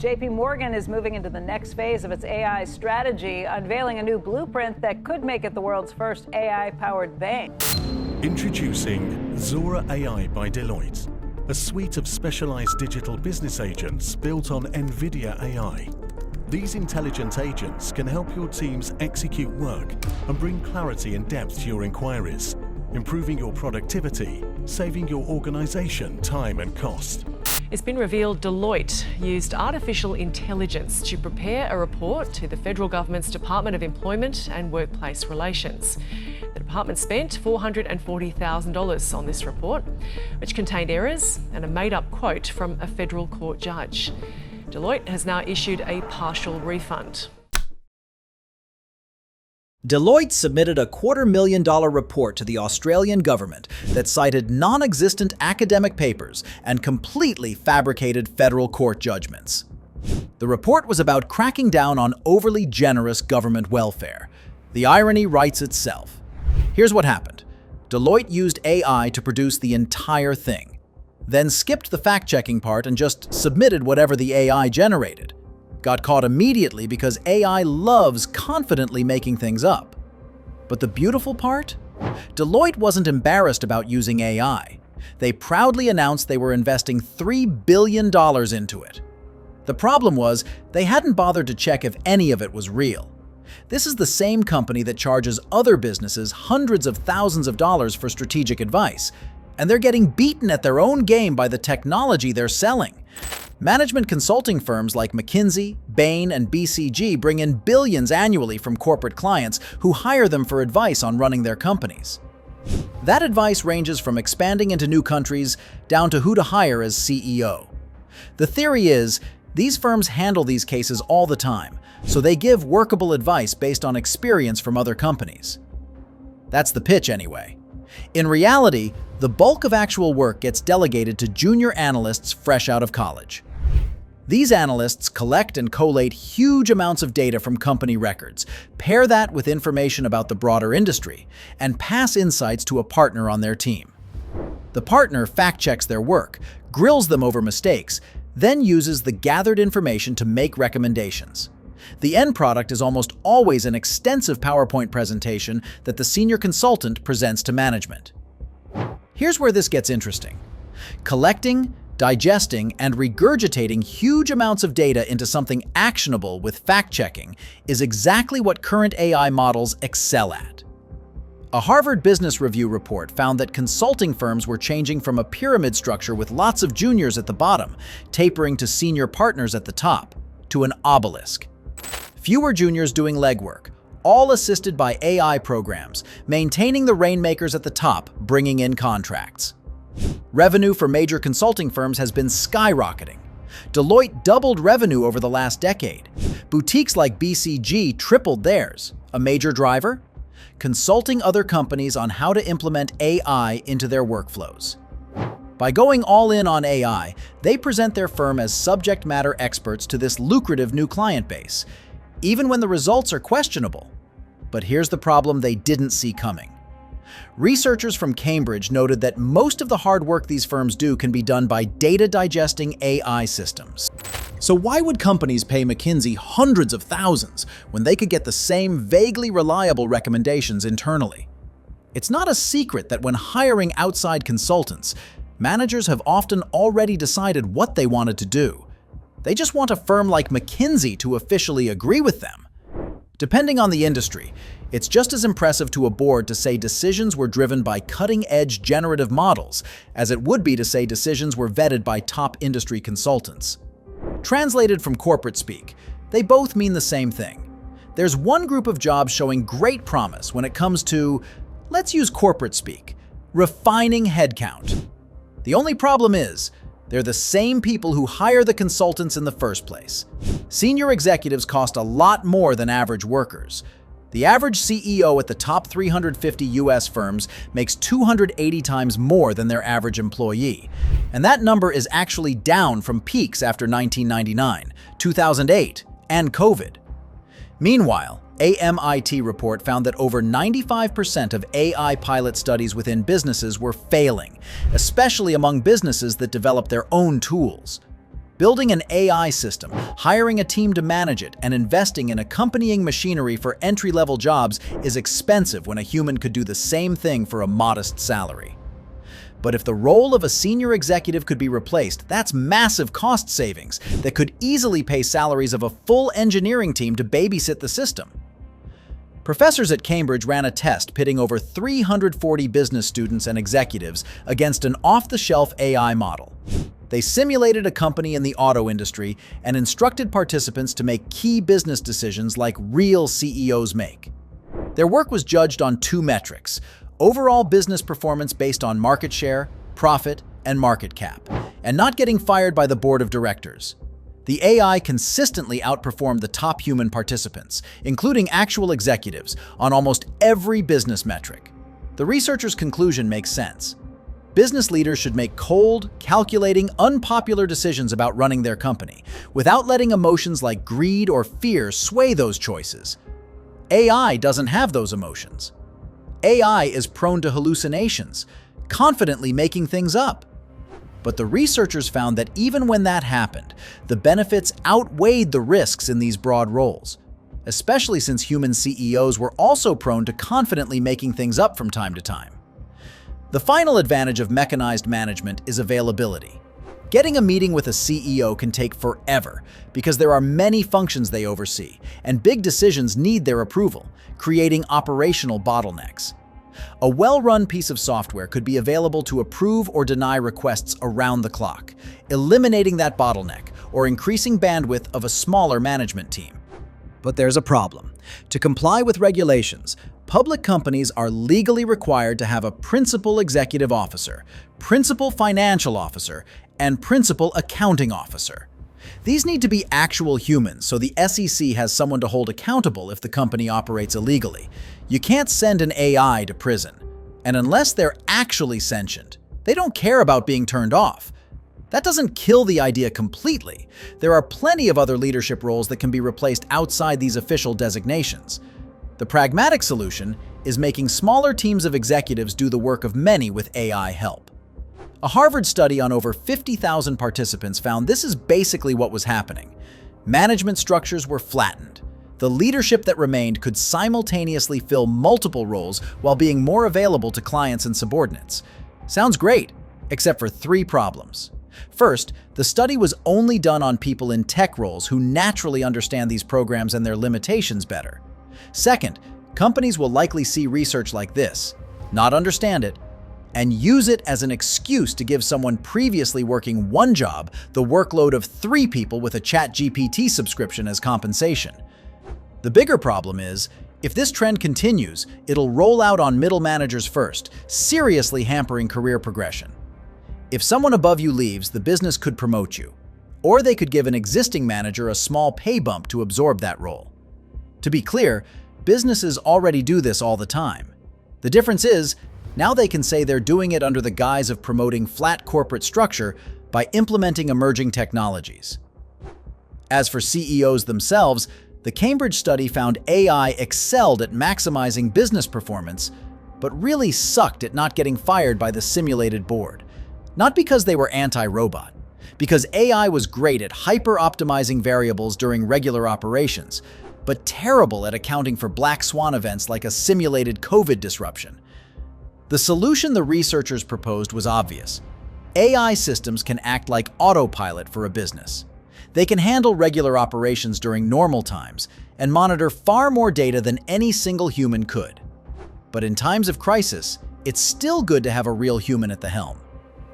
JP Morgan is moving into the next phase of its AI strategy, unveiling a new blueprint that could make it the world's first AI-powered bank. Introducing Zora AI by Deloitte, a suite of specialized digital business agents built on NVIDIA AI. These intelligent agents can help your teams execute work and bring clarity and depth to your inquiries, improving your productivity, saving your organization time and cost. It's been revealed Deloitte used artificial intelligence to prepare a report to the federal government's Department of Employment and Workplace Relations. The department spent $440,000 on this report, which contained errors and a made-up quote from a federal court judge. Deloitte has now issued a partial refund. Deloitte submitted a $250,000 report to the Australian government that cited non-existent academic papers and completely fabricated federal court judgments. The report was about cracking down on overly generous government welfare. The irony writes itself. Here's what happened. Deloitte used AI to produce the entire thing, then skipped the fact-checking part and just submitted whatever the AI generated. Got caught immediately because AI loves confidently making things up. But the beautiful part? Deloitte wasn't embarrassed about using AI. They proudly announced they were investing $3 billion into it. The problem was, they hadn't bothered to check if any of it was real. This is the same company that charges other businesses hundreds of thousands of dollars for strategic advice, and they're getting beaten at their own game by the technology they're selling. Management consulting firms like McKinsey, Bain, and BCG bring in billions annually from corporate clients who hire them for advice on running their companies. That advice ranges from expanding into new countries down to who to hire as CEO. The theory is, these firms handle these cases all the time, so they give workable advice based on experience from other companies. That's the pitch anyway. In reality, the bulk of actual work gets delegated to junior analysts fresh out of college. These analysts collect and collate huge amounts of data from company records, pair that with information about the broader industry, and pass insights to a partner on their team. The partner fact-checks their work, grills them over mistakes, then uses the gathered information to make recommendations. The end product is almost always an extensive PowerPoint presentation that the senior consultant presents to management. Here's where this gets interesting. Collecting, digesting, and regurgitating huge amounts of data into something actionable with fact-checking is exactly what current AI models excel at. A Harvard Business Review report found that consulting firms were changing from a pyramid structure with lots of juniors at the bottom, tapering to senior partners at the top, to an obelisk. Fewer juniors doing legwork, all assisted by AI programs, maintaining the rainmakers at the top, bringing in contracts. Revenue for major consulting firms has been skyrocketing. Deloitte doubled revenue over the last decade. Boutiques like BCG tripled theirs. A major driver? Consulting other companies on how to implement AI into their workflows. By going all in on AI, they present their firm as subject matter experts to this lucrative new client base, even when the results are questionable. But here's the problem they didn't see coming. Researchers from Cambridge noted that most of the hard work these firms do can be done by data-digesting AI systems. So why would companies pay McKinsey hundreds of thousands when they could get the same vaguely reliable recommendations internally? It's not a secret that when hiring outside consultants, managers have often already decided what they wanted to do. They just want a firm like McKinsey to officially agree with them. Depending on the industry, it's just as impressive to a board to say decisions were driven by cutting-edge generative models as it would be to say decisions were vetted by top industry consultants. Translated from corporate speak, they both mean the same thing. There's one group of jobs showing great promise when it comes to, let's use corporate speak, refining headcount. The only problem is, they're the same people who hire the consultants in the first place. Senior executives cost a lot more than average workers. The average CEO at the top 350 US firms makes 280 times more than their average employee. And that number is actually down from peaks after 1999, 2008, and COVID. Meanwhile, a MIT report found that over 95% of AI pilot studies within businesses were failing, especially among businesses that develop their own tools. Building an AI system, hiring a team to manage it, and investing in accompanying machinery for entry-level jobs is expensive when a human could do the same thing for a modest salary. But if the role of a senior executive could be replaced, that's massive cost savings that could easily pay salaries of a full engineering team to babysit the system. Professors at Cambridge ran a test pitting over 340 business students and executives against an off-the-shelf AI model. They simulated a company in the auto industry and instructed participants to make key business decisions like real CEOs make. Their work was judged on two metrics: overall business performance based on market share, profit, and market cap, and not getting fired by the board of directors. The AI consistently outperformed the top human participants, including actual executives, on almost every business metric. The researchers' conclusion makes sense. Business leaders should make cold, calculating, unpopular decisions about running their company, without letting emotions like greed or fear sway those choices. AI doesn't have those emotions. AI is prone to hallucinations, confidently making things up. But the researchers found that even when that happened, the benefits outweighed the risks in these broad roles, especially since human CEOs were also prone to confidently making things up from time to time. The final advantage of mechanized management is availability. Getting a meeting with a CEO can take forever because there are many functions they oversee, and big decisions need their approval, creating operational bottlenecks. A well-run piece of software could be available to approve or deny requests around the clock, eliminating that bottleneck or increasing bandwidth of a smaller management team. But there's a problem. To comply with regulations, public companies are legally required to have a principal executive officer, principal financial officer, and principal accounting officer. These need to be actual humans, so the SEC has someone to hold accountable if the company operates illegally. You can't send an AI to prison. And unless they're actually sentient, they don't care about being turned off. That doesn't kill the idea completely. There are plenty of other leadership roles that can be replaced outside these official designations. The pragmatic solution is making smaller teams of executives do the work of many with AI help. A Harvard study on over 50,000 participants found this is basically what was happening. Management structures were flattened. The leadership that remained could simultaneously fill multiple roles while being more available to clients and subordinates. Sounds great, except for three problems. First, the study was only done on people in tech roles who naturally understand these programs and their limitations better. Second, companies will likely see research like this, not understand it, and use it as an excuse to give someone previously working one job the workload of 3 people with a ChatGPT subscription as compensation. The bigger problem is, if this trend continues, it'll roll out on middle managers first, seriously hampering career progression. If someone above you leaves, the business could promote you, or they could give an existing manager a small pay bump to absorb that role. To be clear, businesses already do this all the time. The difference is, now they can say they're doing it under the guise of promoting flat corporate structure by implementing emerging technologies. As for CEOs themselves, the Cambridge study found AI excelled at maximizing business performance, but really sucked at not getting fired by the simulated board. Not because they were anti-robot, because AI was great at hyper-optimizing variables during regular operations, but terrible at accounting for black swan events like a simulated COVID disruption. The solution the researchers proposed was obvious. AI systems can act like autopilot for a business. They can handle regular operations during normal times and monitor far more data than any single human could. But in times of crisis, it's still good to have a real human at the helm.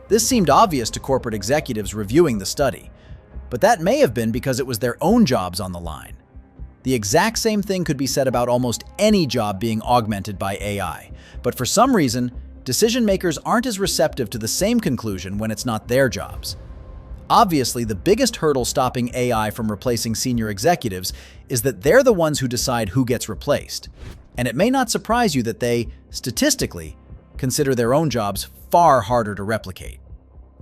This seemed obvious to corporate executives reviewing the study, but that may have been because it was their own jobs on the line. The exact same thing could be said about almost any job being augmented by AI, but for some reason, decision makers aren't as receptive to the same conclusion when it's not their jobs. Obviously, the biggest hurdle stopping AI from replacing senior executives is that they're the ones who decide who gets replaced. And it may not surprise you that they, statistically, consider their own jobs far harder to replicate.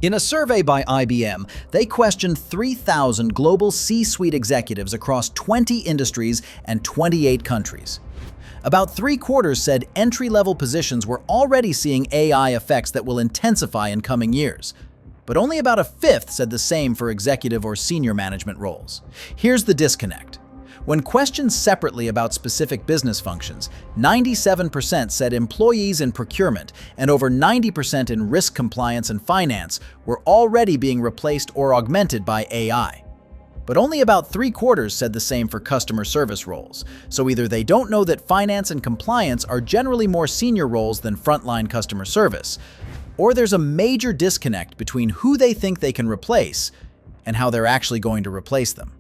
In a survey by IBM, they questioned 3,000 global C-suite executives across 20 industries and 28 countries. About 3/4 said entry-level positions were already seeing AI effects that will intensify in coming years. but only about a fifth said the same for executive or senior management roles. Here's the disconnect. When questioned separately about specific business functions, 97% said employees in procurement and over 90% in risk compliance and finance were already being replaced or augmented by AI. But only about 3/4 said the same for customer service roles, so either they don't know that finance and compliance are generally more senior roles than frontline customer service, or there's a major disconnect between who they think they can replace and how they're actually going to replace them.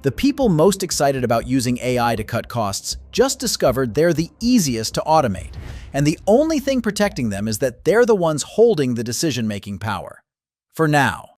The people most excited about using AI to cut costs just discovered they're the easiest to automate, and the only thing protecting them is that they're the ones holding the decision-making power. For now.